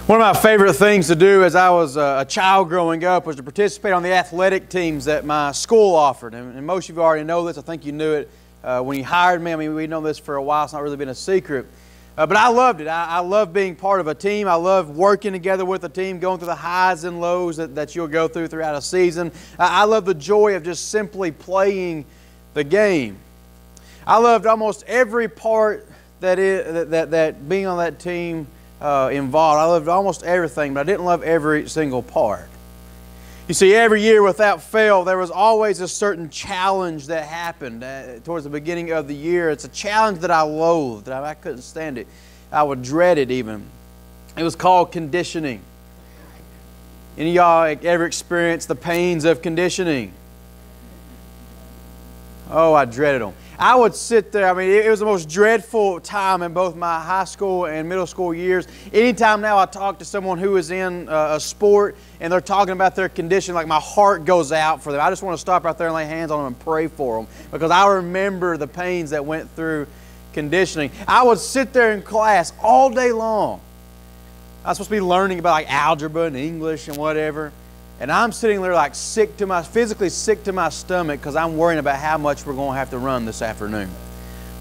One of my favorite things to do as I was a child growing up was to participate on the athletic teams that my school offered. And most of you already know this. I think you knew it when you hired me. I mean, we've known this for a while. It's not really been a secret. But I loved it. I love being part of a team. I love working together with a team, going through the highs and lows that you'll go through throughout a season. I love the joy of just simply playing the game. I loved almost every part that being on that team involved. I loved almost everything, but I didn't love every single part. You see, every year without fail, there was always a certain challenge that happened towards the beginning of the year. It's a challenge that I loathed. I couldn't stand it. I would dread it even. It was called conditioning. Any of y'all ever experienced the pains of conditioning? Oh, I dreaded them. I would sit there. I mean, it was the most dreadful time in both my high school and middle school years. Anytime now I talk to someone who is in a sport and they're talking about their condition, like my heart goes out for them. I just want to stop right there and lay hands on them and pray for them because I remember the pains that went through conditioning. I would sit there in class all day long. I was supposed to be learning about like algebra and English and whatever. And I'm sitting there like physically sick to my stomach because I'm worrying about how much we're going to have to run this afternoon.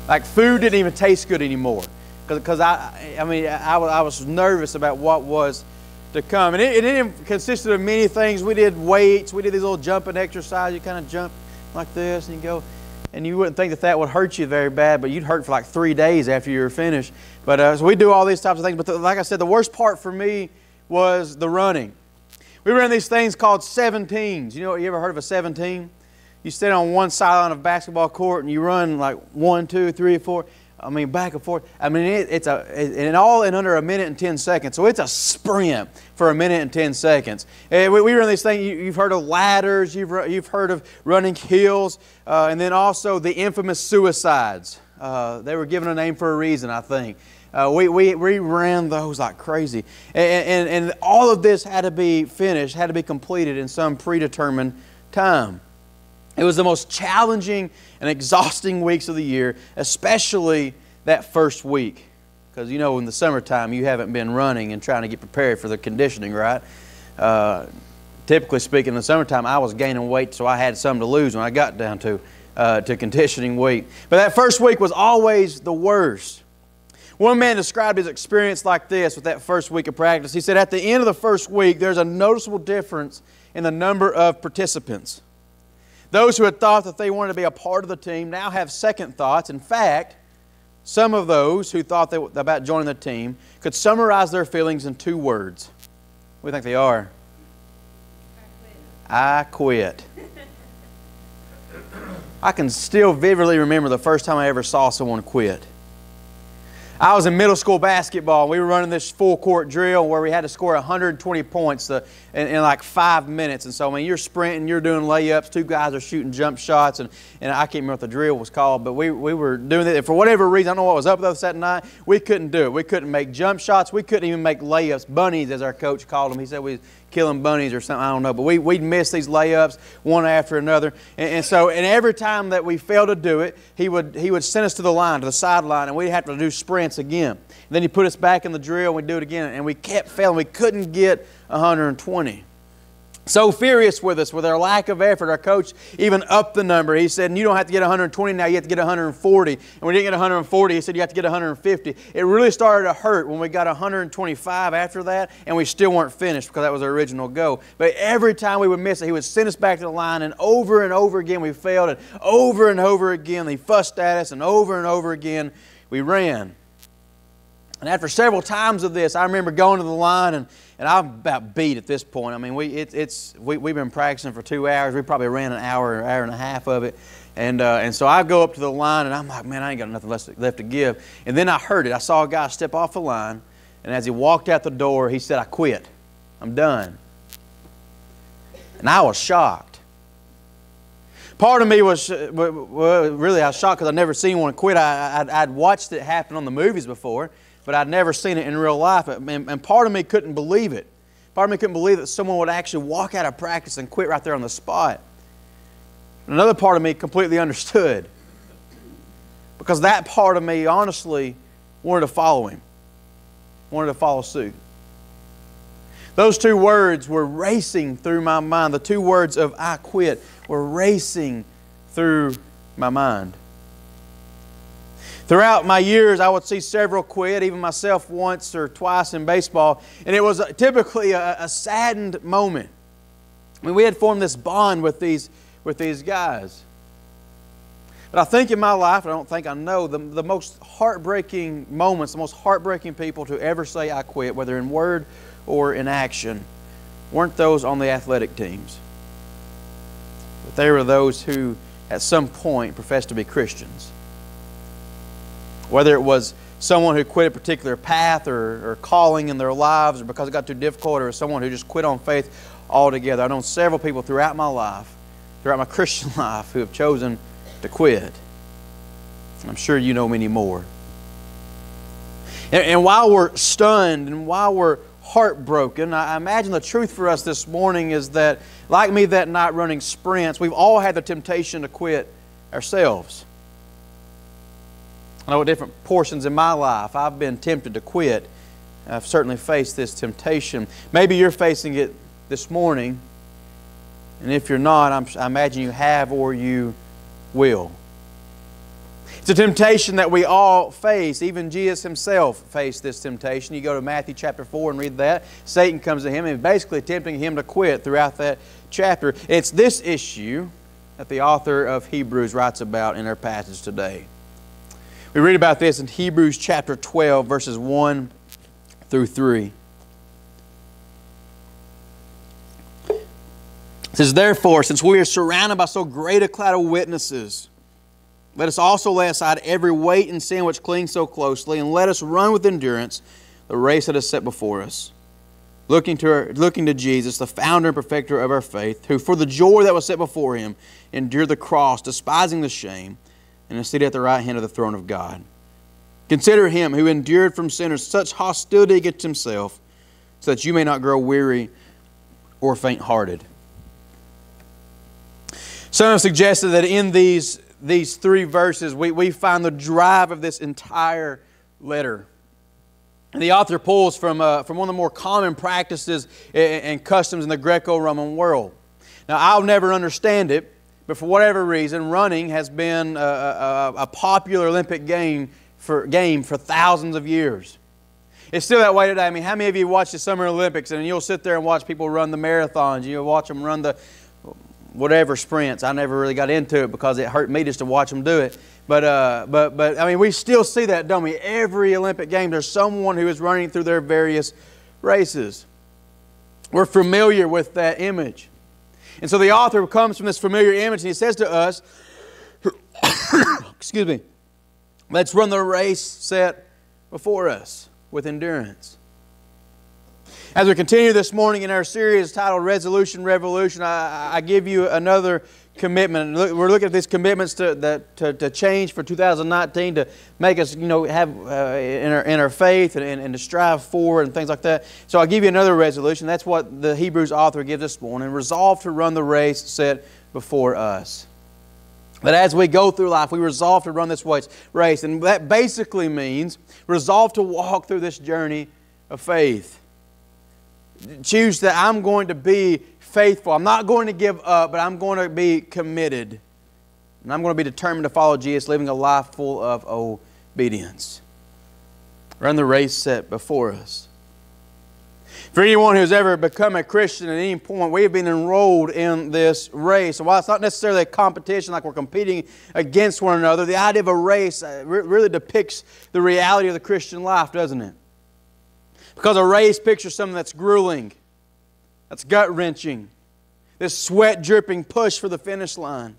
Like food didn't even taste good anymore because I was nervous about what was to come. And it consisted of many things. We did weights. We did these little jumping exercises. You kind of jump like this and you go. And you wouldn't think that would hurt you very bad, but you'd hurt for like 3 days after you were finished. But so we do all these types of things. But like I said, the worst part for me was the running. We ran these things called 17s. You ever heard of a 17? You stand on one sideline of a basketball court and you run like 1, 2, 3, 4. I mean, back and forth. I mean, it's all in under a minute and 10 seconds. So it's a sprint for a minute and 10 seconds. We run these things. You've heard of ladders. You've heard of running hills, and then also the infamous suicides. They were given a name for a reason, I think. We ran those like crazy. And all of this had to be finished, had to be completed in some predetermined time. It was the most challenging and exhausting weeks of the year, especially that first week. Because in the summertime you haven't been running and trying to get prepared for the conditioning, right? Typically speaking, in the summertime I was gaining weight, so I had something to lose when I got down to conditioning week. But that first week was always the worst. One man described his experience like this with that first week of practice. He said, at the end of the first week, there's a noticeable difference in the number of participants. Those who had thought that they wanted to be a part of the team now have second thoughts. In fact, some of those who thought about joining the team could summarize their feelings in 2 words. What do you think they are? I quit. I can still vividly remember the first time I ever saw someone quit. I was in middle school basketball. We were running this full court drill where we had to score 120 points in like 5 minutes. And so, I mean, you're sprinting, you're doing layups. 2 guys are shooting jump shots. And I can't remember what the drill was called, but we were doing it. And for whatever reason, I don't know what was up with us that night, we couldn't do it. We couldn't make jump shots. We couldn't even make layups. Bunnies, as our coach called them. He said we was killing bunnies or something. I don't know. But we'd miss these layups one after another. And every time that we failed to do it, he would send us to the line, to the sideline, and we'd have to do sprints again. And then he put us back in the drill, and we'd do it again. And we kept failing. We couldn't get 120. So furious with us, with our lack of effort, our coach even upped the number. He said, you don't have to get 120 now, you have to get 140. And we didn't get 140, he said you have to get 150. It really started to hurt when we got 125 after that, and we still weren't finished because that was our original goal. But every time we would miss it, he would send us back to the line, and over again we failed, and over again he fussed at us, and over again we ran. And after several times of this, I remember going to the line, and I'm about beat at this point. I mean, we've been practicing for 2 hours. We probably ran an hour and a half of it. And so I go up to the line, and I'm like, man, I ain't got nothing left to give. And then I heard it. I saw a guy step off the line, and as he walked out the door, he said, I quit. I'm done. And I was shocked. Part of me was, really, I was shocked because I'd never seen one quit. I'd watched it happen on the movies before, but I'd never seen it in real life. And part of me couldn't believe it. Part of me couldn't believe that someone would actually walk out of practice and quit right there on the spot. And another part of me completely understood. Because that part of me, honestly, wanted to follow him. Wanted to follow suit. Those two words were racing through my mind. The two words of "I quit" were racing through my mind. Throughout my years, I would see several quit, even myself once or twice in baseball, and it was typically a saddened moment. I mean, we had formed this bond with these guys. But I think in my life, I don't think I know, the most heartbreaking moments, the most heartbreaking people to ever say "I quit," whether in word or in action, weren't those on the athletic teams. But they were those who, at some point, professed to be Christians. Whether it was someone who quit a particular path or calling in their lives, or because it got too difficult, or someone who just quit on faith altogether. I've known several people throughout my life, throughout my Christian life, who have chosen to quit. I'm sure you know many more. And while we're stunned and while we're heartbroken, I imagine the truth for us this morning is that, like me that night running sprints, we've all had the temptation to quit ourselves. I know at different portions in my life I've been tempted to quit. I've certainly faced this temptation. Maybe you're facing it this morning, and if you're not, I imagine you have or you will. It's a temptation that we all face. Even Jesus Himself faced this temptation. You go to Matthew chapter 4 and read that. Satan comes to Him and is basically tempting Him to quit throughout that chapter. It's this issue that the author of Hebrews writes about in our passage today. We read about this in Hebrews chapter 12, verses 1 through 3. It says, "Therefore, since we are surrounded by so great a cloud of witnesses, let us also lay aside every weight and sin which clings so closely, and let us run with endurance the race that is set before us, looking to Jesus, the founder and perfecter of our faith, who for the joy that was set before Him endured the cross, despising the shame, and is seated at the right hand of the throne of God. Consider Him who endured from sinners such hostility against Himself, so that you may not grow weary or faint-hearted." Some have suggested that in these three verses we find the drive of this entire letter. And the author pulls from one of the more common practices and customs in the Greco-Roman world. Now, I'll never understand it, but for whatever reason, running has been a popular Olympic game for thousands of years. It's still that way today. I mean, how many of you watch the Summer Olympics and you'll sit there and watch people run the marathons, you'll watch them run the whatever sprints? I never really got into it because it hurt me just to watch them do it. But I mean, we still see that, don't we? Every Olympic game, there's someone who is running through their various races. We're familiar with that image. And so the author comes from this familiar image and he says to us, excuse me, let's run the race set before us with endurance. As we continue this morning in our series titled Resolution Revolution, I give you another commitment. We're looking at these commitments to change for 2019, to make us, have in our faith and to strive forward and things like that. So I'll give you another resolution. That's what the Hebrews author gives this morning. Resolve to run the race set before us. That as we go through life, we resolve to run this race. And that basically means resolve to walk through this journey of faith. Choose that I'm going to be faithful. I'm not going to give up, but I'm going to be committed. And I'm going to be determined to follow Jesus, living a life full of obedience. Run the race set before us. For anyone who's ever become a Christian at any point, we have been enrolled in this race. And while it's not necessarily a competition like we're competing against one another, the idea of a race really depicts the reality of the Christian life, doesn't it? Because a race pictures something that's grueling, that's gut-wrenching, this sweat-dripping push for the finish line.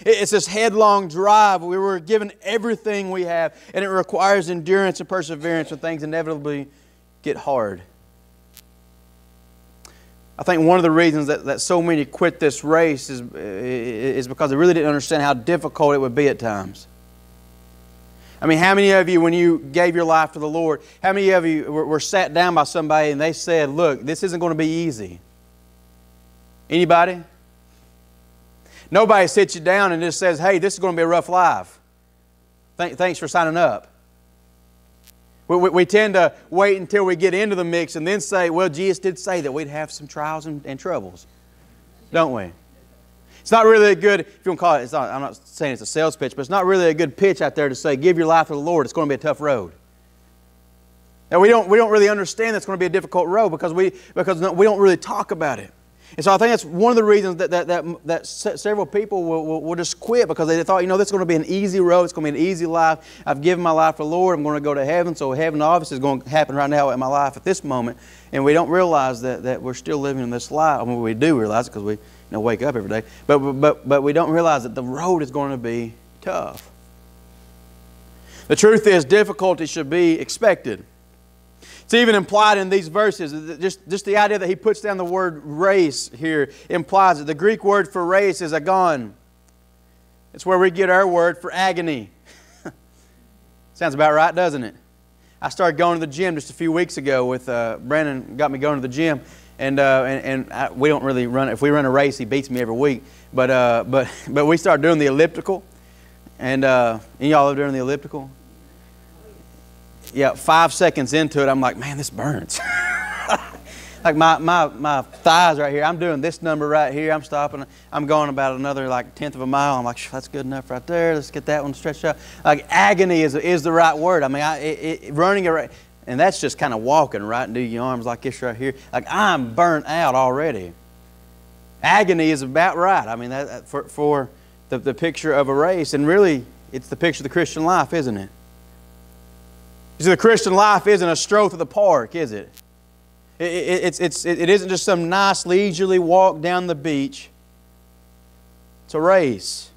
It's this headlong drive where we're given everything we have, and it requires endurance and perseverance when things inevitably get hard. I think one of the reasons that so many quit this race is because they really didn't understand how difficult it would be at times. I mean, how many of you, when you gave your life to the Lord, how many of you were sat down by somebody and they said, look, this isn't going to be easy? Anybody? Nobody sits you down and just says, hey, this is going to be a rough life. Thanks for signing up. We tend to wait until we get into the mix and then say, well, Jesus did say that we'd have some trials and troubles, don't we? It's not really a good, if you want to call it, I'm not saying it's a sales pitch, but it's not really a good pitch out there to say, give your life to the Lord. It's going to be a tough road. Now, we don't really understand that it's going to be a difficult road because we don't really talk about it. And so I think that's one of the reasons that several people will just quit, because they thought, this is going to be an easy road. It's going to be an easy life. I've given my life to the Lord. I'm going to go to heaven. So heaven obviously is going to happen right now in my life at this moment. And we don't realize that we're still living in this life. I mean, we do realize it because we wake up every day. But we don't realize that the road is going to be tough. The truth is, difficulty should be expected. It's even implied in these verses. Just the idea that he puts down the word race here implies it. The Greek word for race is agon. It's where we get our word for agony. Sounds about right, doesn't it? I started going to the gym just a few weeks ago with Brandon. Got me going to the gym, and we don't really run. If we run a race, he beats me every week. But we started doing the elliptical, and y'all are doing the elliptical. Yeah, 5 seconds into it, I'm like, man, this burns. Like my thighs right here, I'm doing this number right here. I'm stopping. I'm going about another tenth of a mile. I'm like, that's good enough right there. Let's get that one stretched out. Like agony is the right word. I mean, running a race, and that's just kind of walking right and do your arms like this right here. Like I'm burnt out already. Agony is about right. I mean, for the picture of a race, and really, it's the picture of the Christian life, isn't it? You see, the Christian life isn't a stroll through the park, is it? It isn't just some nice leisurely walk down the beach. It's a race.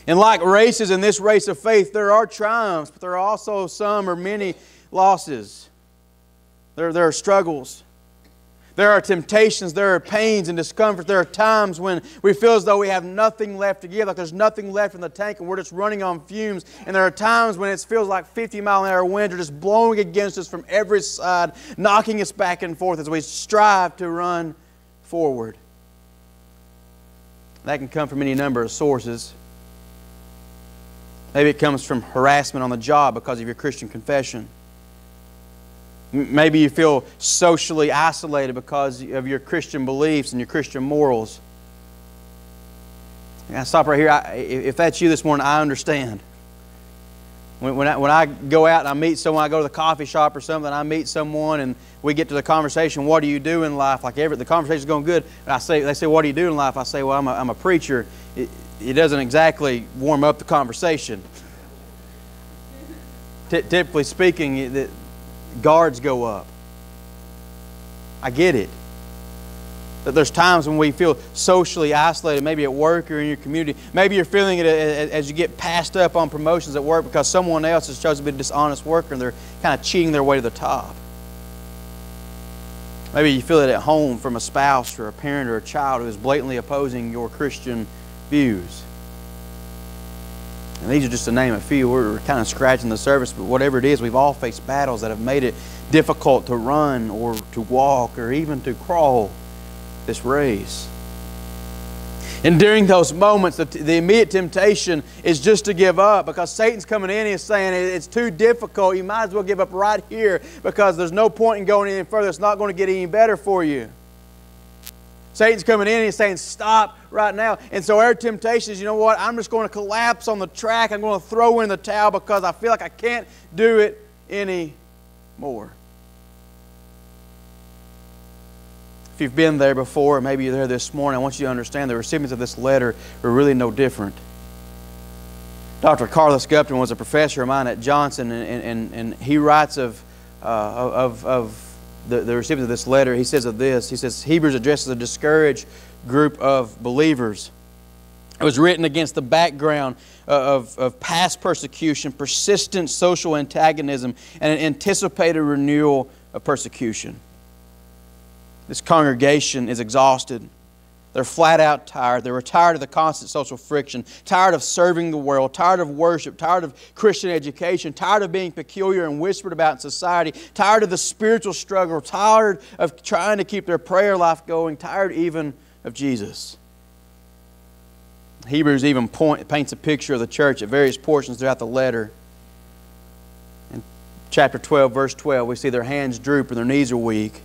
And like races in this race of faith, there are triumphs, but there are also some or many losses. There are struggles. There are temptations, there are pains and discomforts. There are times when we feel as though we have nothing left to give, like there's nothing left in the tank and we're just running on fumes. And there are times when it feels like 50-mile-an-hour winds are just blowing against us from every side, knocking us back and forth as we strive to run forward. That can come from any number of sources. Maybe it comes from harassment on the job because of your Christian confession. Maybe you feel socially isolated because of your Christian beliefs and your Christian morals. I stop right here. If that's you this morning, I understand. When I go out and I meet someone, I go to the coffee shop or something, I meet someone and we get to the conversation, what do you do in life? The conversation's going good. And they say, what do you do in life? I say, well, I'm a preacher. It doesn't exactly warm up the conversation. Typically speaking, guards go up. I get it. That there's times when we feel socially isolated, maybe at work or in your community. Maybe you're feeling it as you get passed up on promotions at work because someone else has chosen to be a dishonest worker and they're kind of cheating their way to the top. Maybe you feel it at home from a spouse or a parent or a child who is blatantly opposing your Christian views. And these are just to name a few. We're kind of scratching the surface, but whatever it is, we've all faced battles that have made it difficult to run or to walk or even to crawl this race. And during those moments, the immediate temptation is just to give up because Satan's coming in and he's saying it's too difficult. You might as well give up right here because there's no point in going any further. It's not going to get any better for you. Satan's coming in and he's saying, stop right now. And so our temptation is, you know what, I'm just going to collapse on the track. I'm going to throw in the towel because I feel like I can't do it anymore. If you've been there before, or maybe you're there this morning, I want you to understand the recipients of this letter are really no different. Dr. Carlos Gupton was a professor of mine at Johnson, and he writes of the recipient of this letter. He says of this, he says, Hebrews addresses a discouraged group of believers. It was written against the background of past persecution, persistent social antagonism, and an anticipated renewal of persecution. This congregation is exhausted. They're flat out tired. They're tired of the constant social friction, tired of serving the world, tired of worship, tired of Christian education, tired of being peculiar and whispered about in society, tired of the spiritual struggle, tired of trying to keep their prayer life going, tired even of Jesus. Hebrews even paints a picture of the church at various portions throughout the letter. Chapter 12, verse 12, we see their hands droop and their knees are weak.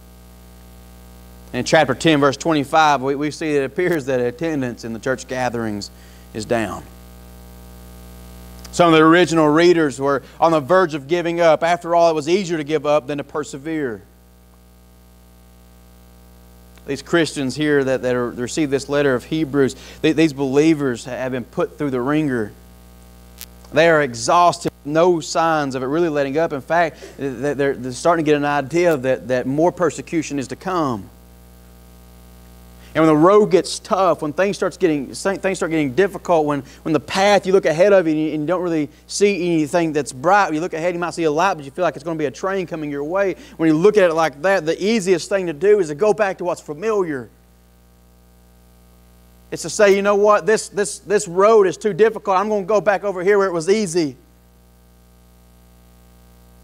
In chapter 10, verse 25, we see it appears that attendance in the church gatherings is down. Some of the original readers were on the verge of giving up. After all, it was easier to give up than to persevere. These Christians here that received this letter of Hebrews, these believers have been put through the ringer. They are exhausted, no signs of it really letting up. In fact, they're starting to get an idea that more persecution is to come. And when the road gets tough, when things start getting difficult, when the path you look ahead of you and you don't really see anything that's bright, when you look ahead you might see a light, but you feel like it's going to be a train coming your way. When you look at it like that, the easiest thing to do is to go back to what's familiar. It's to say, you know what, this road is too difficult. I'm going to go back over here where it was easy.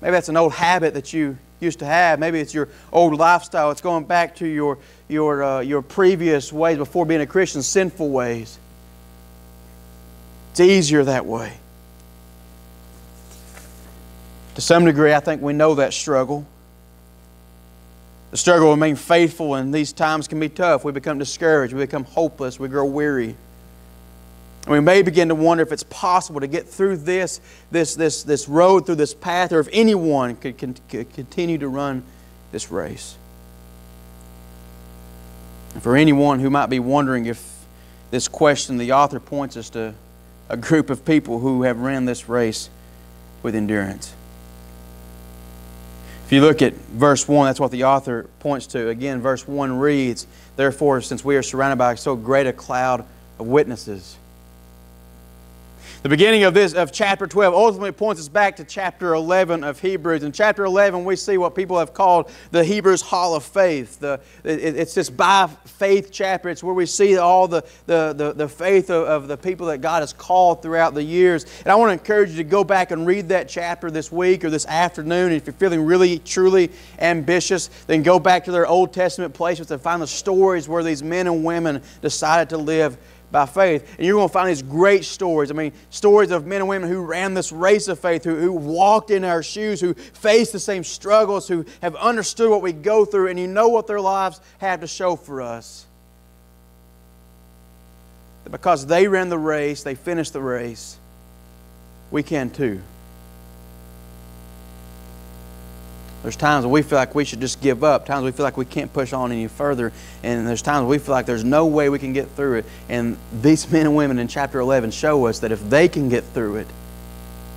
Maybe that's an old habit that you used to have. Maybe it's your old lifestyle. It's going back to your previous ways before being a Christian, sinful ways. It's easier that way. To some degree, I think we know that struggle. The struggle of being faithful in these times can be tough. We become discouraged. We become hopeless. We grow weary. And we may begin to wonder if it's possible to get through this road, through this path, or if anyone could continue to run this race. And for anyone who might be wondering if this question, the author points us to a group of people who have ran this race with endurance. If you look at verse 1, that's what the author points to. Again, verse 1 reads, "Therefore, since we are surrounded by so great a cloud of witnesses." The beginning of chapter 12 ultimately points us back to chapter 11 of Hebrews. In chapter 11, we see what people have called the Hebrews Hall of Faith. It's this by faith chapter. It's where we see all the faith of the people that God has called throughout the years. And I want to encourage you to go back and read that chapter this week or this afternoon. And if you're feeling really, truly ambitious, then go back to their Old Testament places and find the stories where these men and women decided to live by faith. And you're going to find these great stories. I mean, stories of men and women who ran this race of faith, who walked in our shoes, who faced the same struggles, who have understood what we go through, and you know what their lives have to show for us. That because they ran the race, they finished the race, we can too. There's times when we feel like we should just give up. Times we feel like we can't push on any further. And there's times we feel like there's no way we can get through it. And these men and women in chapter 11 show us that if they can get through it,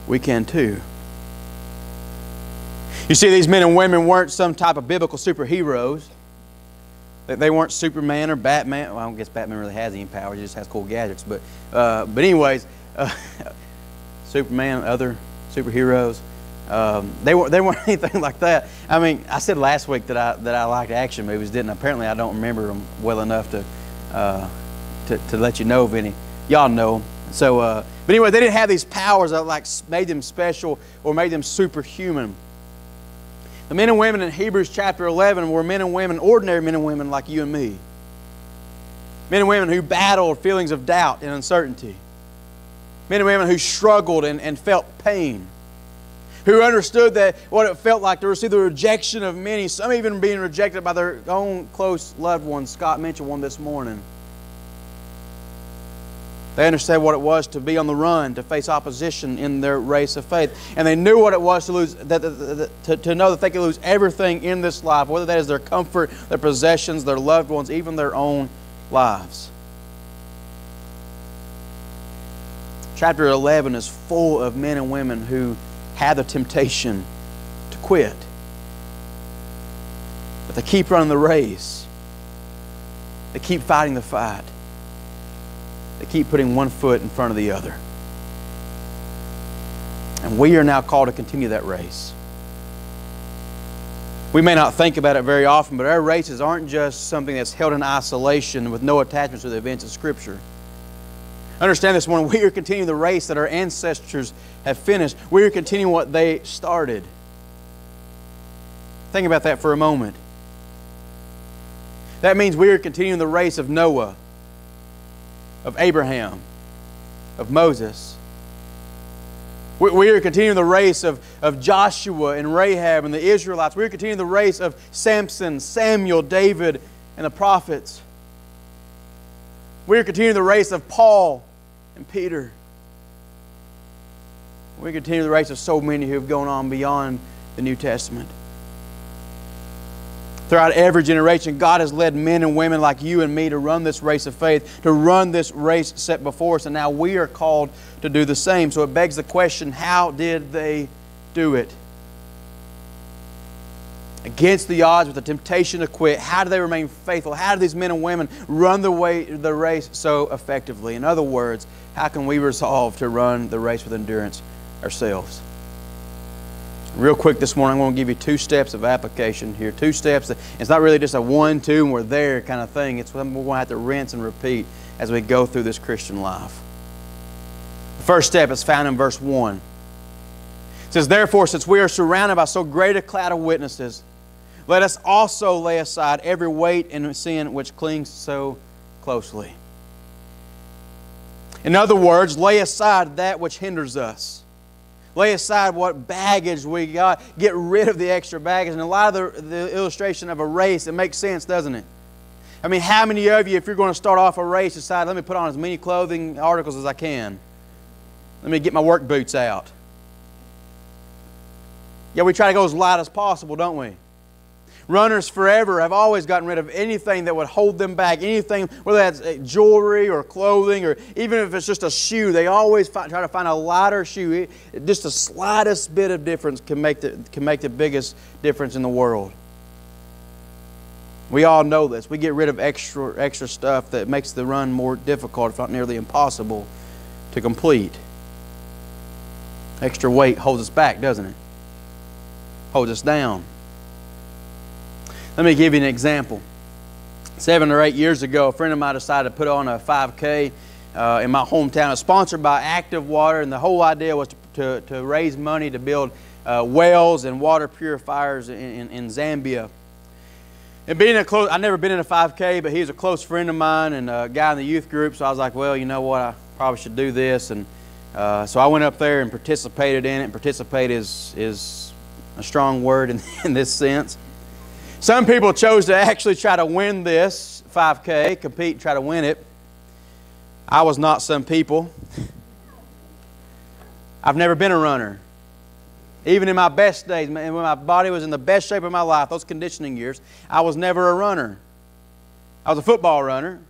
we can too. You see, these men and women weren't some type of biblical superheroes. They weren't Superman or Batman. Well, I don't guess Batman really has any powers. He just has cool gadgets. But anyways, Superman, other superheroes. They weren't anything like that. I mean, I said last week that I liked action movies, didn't I? Apparently I don't remember them well enough to let you know of any. Y'all know them. So, but anyway, they didn't have these powers that like made them special or made them superhuman. The men and women in Hebrews chapter 11 were men and women, ordinary men and women like you and me. Men and women who battled feelings of doubt and uncertainty. Men and women who struggled and felt pain. Who understood that what it felt like to receive the rejection of many, some even being rejected by their own close loved ones. Scott mentioned one this morning. They understood what it was to be on the run, to face opposition in their race of faith. And they knew what it was to lose, to know that they could lose everything in this life, whether that is their comfort, their possessions, their loved ones, even their own lives. Chapter 11 is full of men and women who had the temptation to quit. But they keep running the race. They keep fighting the fight. They keep putting one foot in front of the other. And we are now called to continue that race. We may not think about it very often, but our races aren't just something that's held in isolation with no attachments to the events of Scripture. Understand this morning, we are continuing the race that our ancestors have finished. We are continuing what they started. Think about that for a moment. That means we are continuing the race of Noah, of Abraham, of Moses, We are continuing the race of Joshua and Rahab and the Israelites. We are continuing the race of Samson, Samuel, David, and the prophets. We are continuing the race of Paul and Peter. We continue the race of so many who have gone on beyond the New Testament. Throughout every generation, God has led men and women like you and me to run this race of faith, to run this race set before us, and now we are called to do the same. So it begs the question, how did they do it? Against the odds, with the temptation to quit, how do they remain faithful? How do these men and women run the race so effectively? In other words, how can we resolve to run the race with endurance ourselves? Real quick this morning, I'm going to give you 2 steps of application here. 2 steps. It's not really just a 1, 2, and we're there kind of thing. It's something we're going to have to rinse and repeat as we go through this Christian life. The first step is found in verse 1. It says, "Therefore, since we are surrounded by so great a cloud of witnesses, let us also lay aside every weight and sin which clings so closely." In other words, lay aside that which hinders us. Lay aside what baggage we got. Get rid of the extra baggage. And a lot of the illustration of a race, it makes sense, doesn't it? I mean, how many of you, if you're going to start off a race, decide, let me put on as many clothing articles as I can. Let me get my work boots out. Yeah, we try to go as light as possible, don't we? Runners forever have always gotten rid of anything that would hold them back. Anything, whether that's jewelry or clothing or even if it's just a shoe, they always try to find a lighter shoe. Just the slightest bit of difference can make the biggest difference in the world. We all know this. We get rid of extra stuff that makes the run more difficult, if not nearly impossible, to complete. Extra weight holds us back, doesn't it? Holds us down. Let me give you an example. 7 or 8 years ago, a friend of mine decided to put on a 5K in my hometown. It was sponsored by Active Water, and the whole idea was to raise money to build wells and water purifiers in Zambia. And being I'd never been in a 5K, but he was a close friend of mine and a guy in the youth group, so I was like, well, you know what, I probably should do this. And so I went up there and participated in it. And participate is a strong word in this sense. Some people chose to actually try to win this 5K, compete and try to win it. I was not some people. I've never been a runner. Even in my best days, when my body was in the best shape of my life, those conditioning years, I was never a runner. I was a football runner.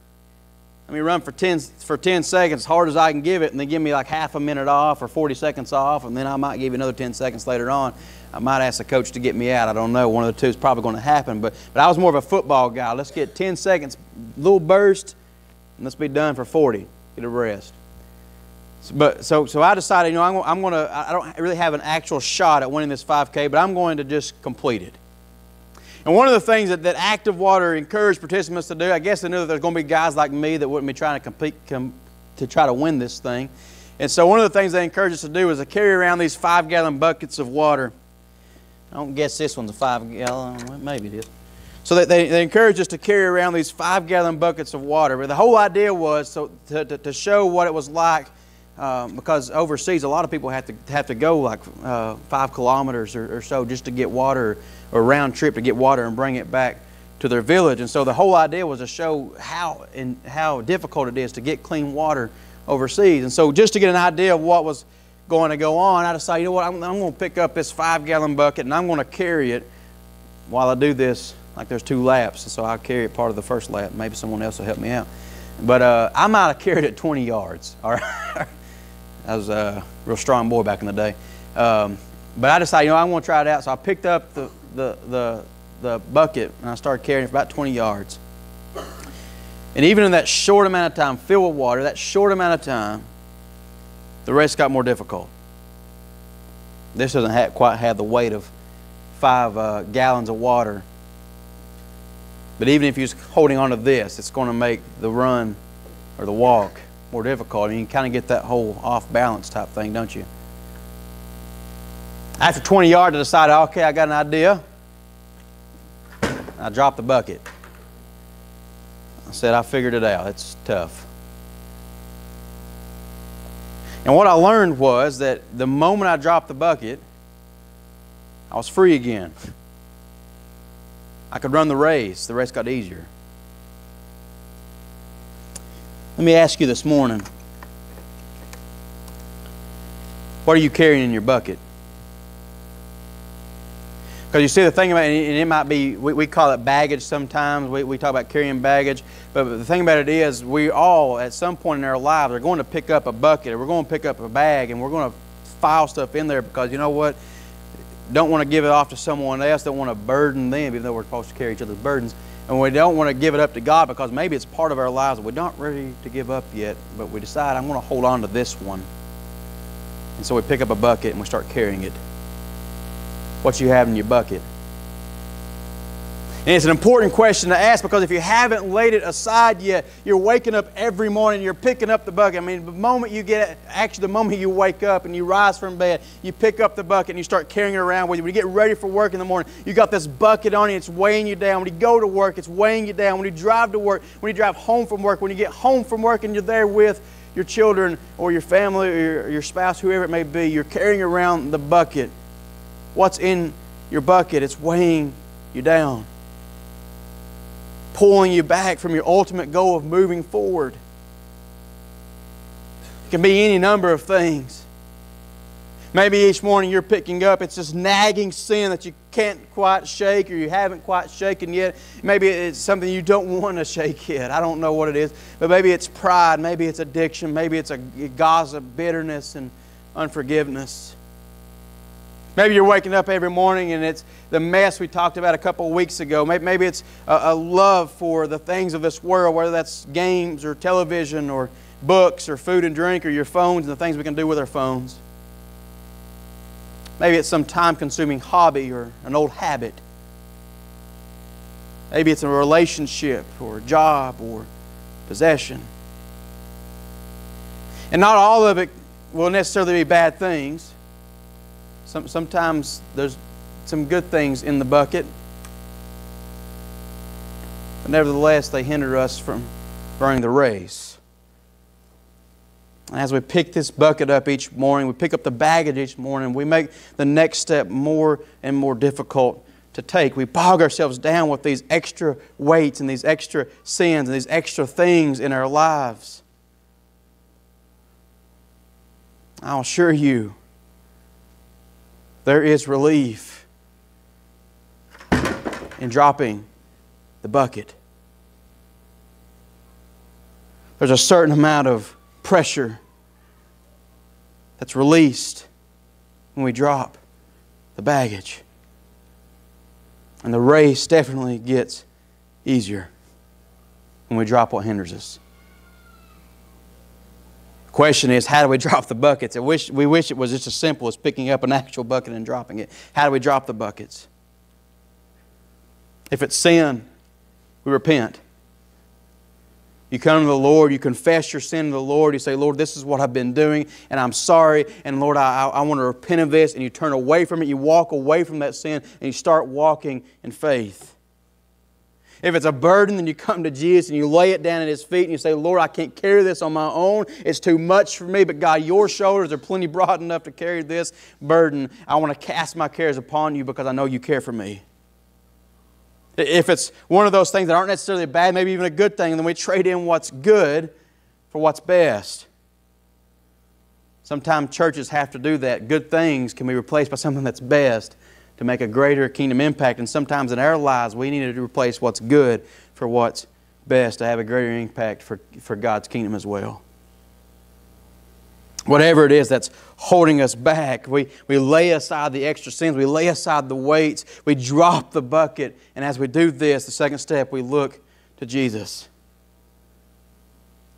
Let me run for 10 seconds as hard as I can give it, and then give me like half a minute off or 40 seconds off, and then I might give you another 10 seconds later on. I might ask the coach to get me out. I don't know. One of the two is probably going to happen. But I was more of a football guy. Let's get 10 seconds, little burst, and let's be done for 40. Get a rest. So I decided, you know, I don't really have an actual shot at winning this 5K, but I'm going to just complete it. And one of the things that Active Water encouraged participants to do, I guess they knew that there's going to be guys like me that wouldn't be trying to compete to try to win this thing. And so one of the things they encouraged us to do was to carry around these 5-gallon buckets of water. I don't guess this one's a 5-gallon. Well, maybe it is. So they encouraged us to carry around these 5-gallon buckets of water. But the whole idea was to show what it was like, because overseas a lot of people have to go like 5 kilometers or so just to get water, or a round trip to get water and bring it back to their village. And so the whole idea was to show how difficult it is to get clean water overseas. And so just to get an idea of what was going to go on, I decided, you know what, I'm going to pick up this 5-gallon bucket and I'm going to carry it while I do this. Like there's 2 laps, and so I'll carry it part of the first lap. Maybe someone else will help me out. But I might have carried it 20 yards. All right. I was a real strong boy back in the day. But I decided, you know, I'm going to try it out. So I picked up the bucket and I started carrying it for about 20 yards. And even in that short amount of time, filled with water, that short amount of time, the race got more difficult. This doesn't quite have the weight of 5 gallons of water. But even if you're holding on to this, it's going to make the run or the walk more difficult. And you can kind of get that whole off-balance type thing, don't you? After 20 yards, I decided, okay, I got an idea. I dropped the bucket. I said, I figured it out. It's tough. And what I learned was that the moment I dropped the bucket, I was free again. I could run the race. The race got easier. Let me ask you this morning, what are you carrying in your bucket? Because you see, the thing about it, and it might be, we call it baggage sometimes. We talk about carrying baggage. But the thing about it is, we all, at some point in our lives, are going to pick up a bucket, or we're going to pick up a bag, and we're going to file stuff in there because, you know what? Don't want to give it off to someone else. Don't want to burden them, even though we're supposed to carry each other's burdens. And we don't want to give it up to God because maybe it's part of our lives that we're not ready to give up yet, but we decide, I'm going to hold on to this one. And so we pick up a bucket and we start carrying it. What you have in your bucket. And it's an important question to ask because if you haven't laid it aside yet, you're waking up every morning, you're picking up the bucket. I mean, the moment you wake up and you rise from bed, you pick up the bucket and you start carrying it around with you. When you get ready for work in the morning, you got this bucket on you, it's weighing you down. When you go to work, it's weighing you down. When you drive to work, when you drive home from work, when you get home from work and you're there with your children or your family or your spouse, whoever it may be, you're carrying around the bucket. What's in your bucket? It's weighing you down, pulling you back from your ultimate goal of moving forward. It can be any number of things. Maybe each morning you're picking up, it's this nagging sin that you can't quite shake or you haven't quite shaken yet. Maybe it's something you don't want to shake yet. I don't know what it is. But maybe it's pride, maybe it's addiction, maybe it's a gossip, bitterness, and unforgiveness. Maybe you're waking up every morning and it's the mess we talked about a couple of weeks ago. Maybe it's a love for the things of this world, whether that's games or television or books or food and drink or your phones and the things we can do with our phones. Maybe it's some time-consuming hobby or an old habit. Maybe it's a relationship or a job or possession. And not all of it will necessarily be bad things. Sometimes there's some good things in the bucket. But nevertheless, they hinder us from running the race. And as we pick this bucket up each morning, we pick up the baggage each morning, we make the next step more and more difficult to take. We bog ourselves down with these extra weights and these extra sins and these extra things in our lives. I'll assure you, there is relief in dropping the bucket. There's a certain amount of pressure that's released when we drop the baggage. And the race definitely gets easier when we drop what hinders us. The question is, how do we drop the buckets? We wish it was just as simple as picking up an actual bucket and dropping it. How do we drop the buckets? If it's sin, we repent. You come to the Lord, you confess your sin to the Lord, you say, Lord, this is what I've been doing, and I'm sorry, and Lord, I want to repent of this, and you turn away from it, you walk away from that sin, and you start walking in faith. If it's a burden, then you come to Jesus and you lay it down at His feet and you say, Lord, I can't carry this on my own. It's too much for me, but God, your shoulders are plenty broad enough to carry this burden. I want to cast my cares upon you because I know you care for me. If it's one of those things that aren't necessarily bad, maybe even a good thing, then we trade in what's good for what's best. Sometimes churches have to do that. Good things can be replaced by something that's best to make a greater kingdom impact. And sometimes in our lives, we need to replace what's good for what's best to have a greater impact for God's kingdom as well. Whatever it is that's holding us back, we lay aside the extra sins, we lay aside the weights, we drop the bucket, and as we do this, the second step, we look to Jesus.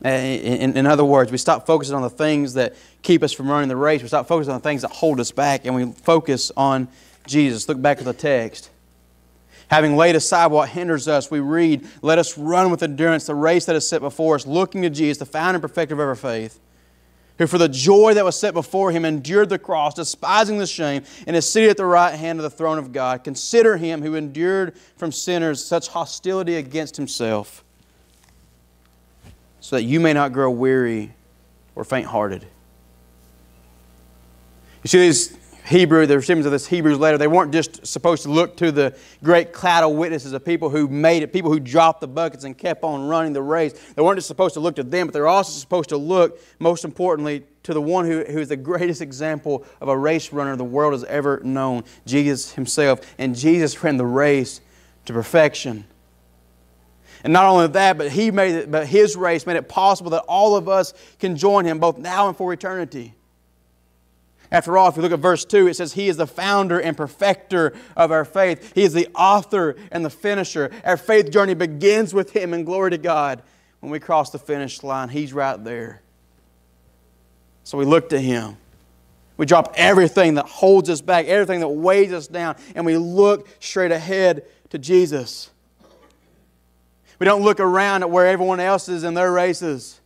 In other words, we stop focusing on the things that keep us from running the race, we stop focusing on the things that hold us back, and we focus on Jesus. Look back at the text. Having laid aside what hinders us, we read, let us run with endurance the race that is set before us, looking to Jesus, the founder and perfecter of our faith, who for the joy that was set before Him endured the cross, despising the shame, and is seated at the right hand of the throne of God. Consider Him who endured from sinners such hostility against Himself, so that you may not grow weary or faint-hearted. You see these the recipients of this Hebrews letter, they weren't just supposed to look to the great cloud of witnesses of people who made it, people who dropped the buckets and kept on running the race. They weren't just supposed to look to them, but they were also supposed to look, most importantly, to the one who is the greatest example of a race runner the world has ever known, Jesus Himself. And Jesus ran the race to perfection. And not only that, but His race made it possible that all of us can join Him, both now and for eternity. After all, if you look at verse 2, it says He is the founder and perfecter of our faith. He is the author and the finisher. Our faith journey begins with Him, and glory to God. When we cross the finish line, He's right there. So we look to Him. We drop everything that holds us back, everything that weighs us down, and we look straight ahead to Jesus. We don't look around at where everyone else is in their races.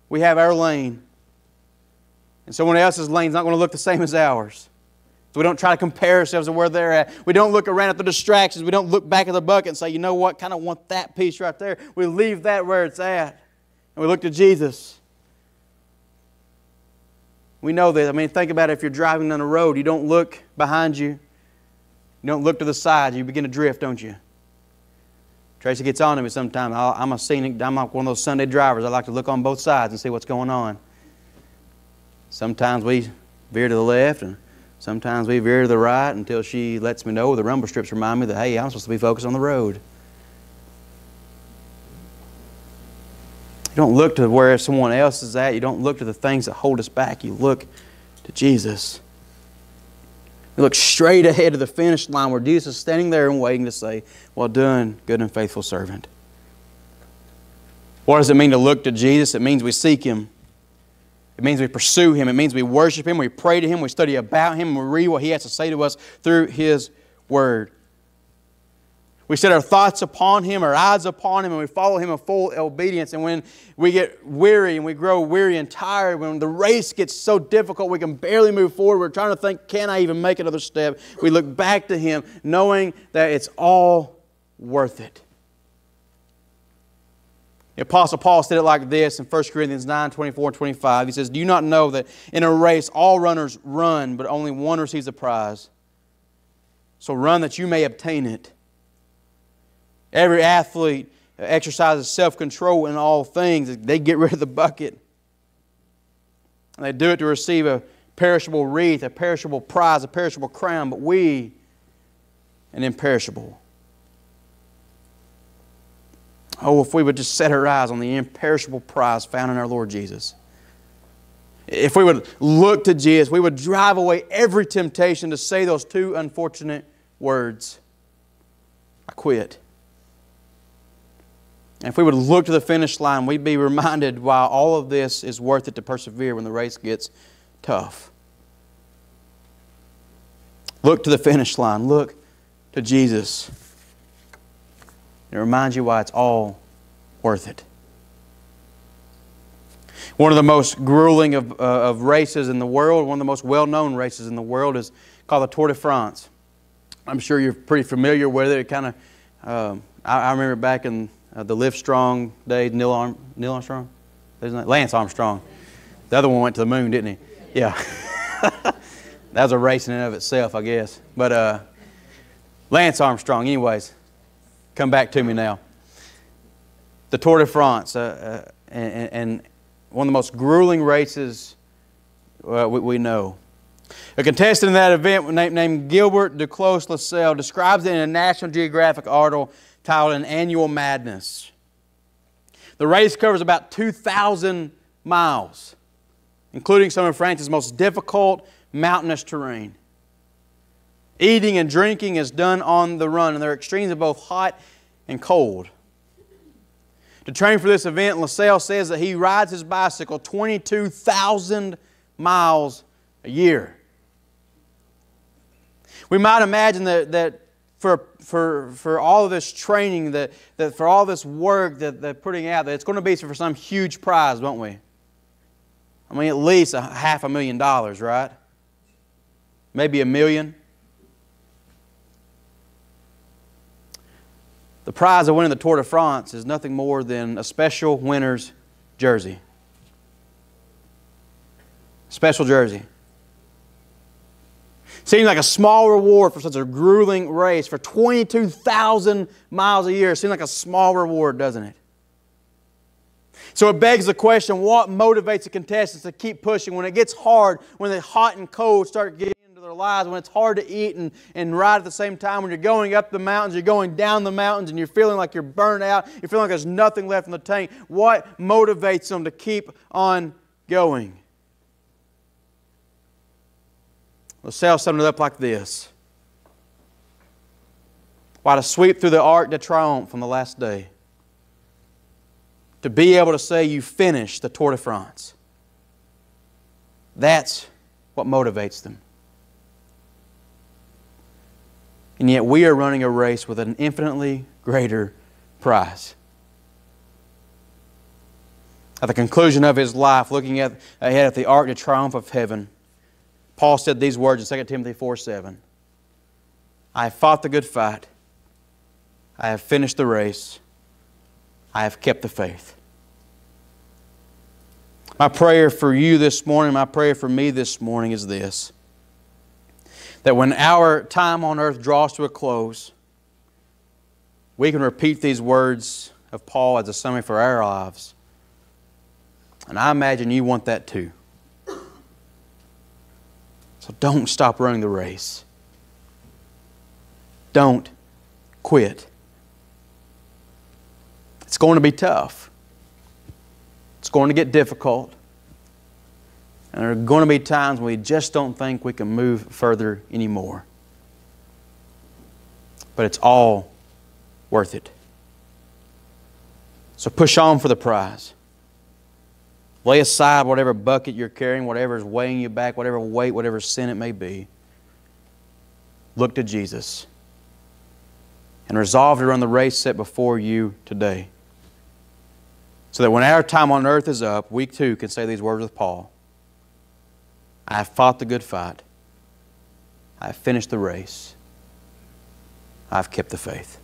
We have our lane. And someone else's lane is not going to look the same as ours. So we don't try to compare ourselves to where they're at. We don't look around at the distractions. We don't look back at the bucket and say, you know what, kind of want that piece right there. We leave that where it's at. And we look to Jesus. We know that. I mean, think about it. If you're driving down the road, you don't look behind you. You don't look to the side. You begin to drift, don't you? Tracy gets on to me sometimes. I'm like one of those Sunday drivers. I like to look on both sides and see what's going on. Sometimes we veer to the left and sometimes we veer to the right until she lets me know, the rumble strips remind me that, hey, I'm supposed to be focused on the road. You don't look to where someone else is at. You don't look to the things that hold us back. You look to Jesus. We look straight ahead to the finish line where Jesus is standing there and waiting to say, well done, good and faithful servant. What does it mean to look to Jesus? It means we seek Him. It means we pursue Him. It means we worship Him. We pray to Him. We study about Him. And we read what He has to say to us through His Word. We set our thoughts upon Him, our eyes upon Him, and we follow Him in full obedience. And when we get weary and we grow weary and tired, when the race gets so difficult we can barely move forward, we're trying to think, can I even make another step? We look back to Him knowing that it's all worth it. The Apostle Paul said it like this in 1 Corinthians 9, 24 and 25. He says, do you not know that in a race all runners run, but only one receives a prize? So run that you may obtain it. Every athlete exercises self-control in all things. They get rid of the bucket. And they do it to receive a perishable wreath, a perishable prize, a perishable crown, but we an imperishable. Oh, if we would just set our eyes on the imperishable prize found in our Lord Jesus. If we would look to Jesus, we would drive away every temptation to say those two unfortunate words. I quit. And if we would look to the finish line, we'd be reminded why all of this is worth it to persevere when the race gets tough. Look to the finish line. Look to Jesus. It reminds you why it's all worth it. One of the most grueling of races in the world, one of the most well-known races in the world is called the Tour de France. I'm sure you're pretty familiar with it. It I remember back in the Livestrong days, Neil Armstrong? Lance Armstrong. The other one went to the moon, didn't he? Yeah. That was a race in and of itself, I guess. But Lance Armstrong, anyways. Come back to me now. The Tour de France, and one of the most grueling races we know. A contestant in that event named Gilbert Duclos-Lascelles describes it in a National Geographic article titled An Annual Madness. The race covers about 2,000 miles, including some of France's most difficult mountainous terrain. Eating and drinking is done on the run, and there are extremes of both hot and cold. To train for this event, Lascelles says that he rides his bicycle 22,000 miles a year. We might imagine that for all of this training, that for all this work that they're putting out, that it's going to be for some huge prize, don't we? I mean, at least $500,000, right? Maybe $1 million. The prize of winning the Tour de France is nothing more than a special winner's jersey. Special jersey. Seems like a small reward for such a grueling race. For 22,000 miles a year, it seems like a small reward, doesn't it? So it begs the question, what motivates the contestants to keep pushing when it gets hard, when the hot and cold start getting into their lives, when it's hard to eat and ride at the same time, when you're going up the mountains, you're going down the mountains, and you're feeling like you're burned out, you're feeling like there's nothing left in the tank. What motivates them to keep on going? LaSalle summed it up like this. Why, to sweep through the Arc de Triomphe on the last day. To be able to say you finished the Tour de France. That's what motivates them. And yet we are running a race with an infinitely greater prize. At the conclusion of his life, looking ahead at the Arc de Triomphe of heaven, Paul said these words in 2 Timothy 4:7. I have fought the good fight. I have finished the race. I have kept the faith. My prayer for you this morning, my prayer for me this morning is this. That when our time on earth draws to a close, we can repeat these words of Paul as a summary for our lives. And I imagine you want that too. So don't stop running the race. Don't quit. It's going to be tough. It's going to get difficult. And there are going to be times when we just don't think we can move further anymore. But it's all worth it. So push on for the prize. Lay aside whatever bucket you're carrying, whatever is weighing you back, whatever weight, whatever sin it may be. Look to Jesus. And resolve to run the race set before you today. So that when our time on earth is up, we too can say these words with Paul. I have fought the good fight. I have finished the race. I have kept the faith.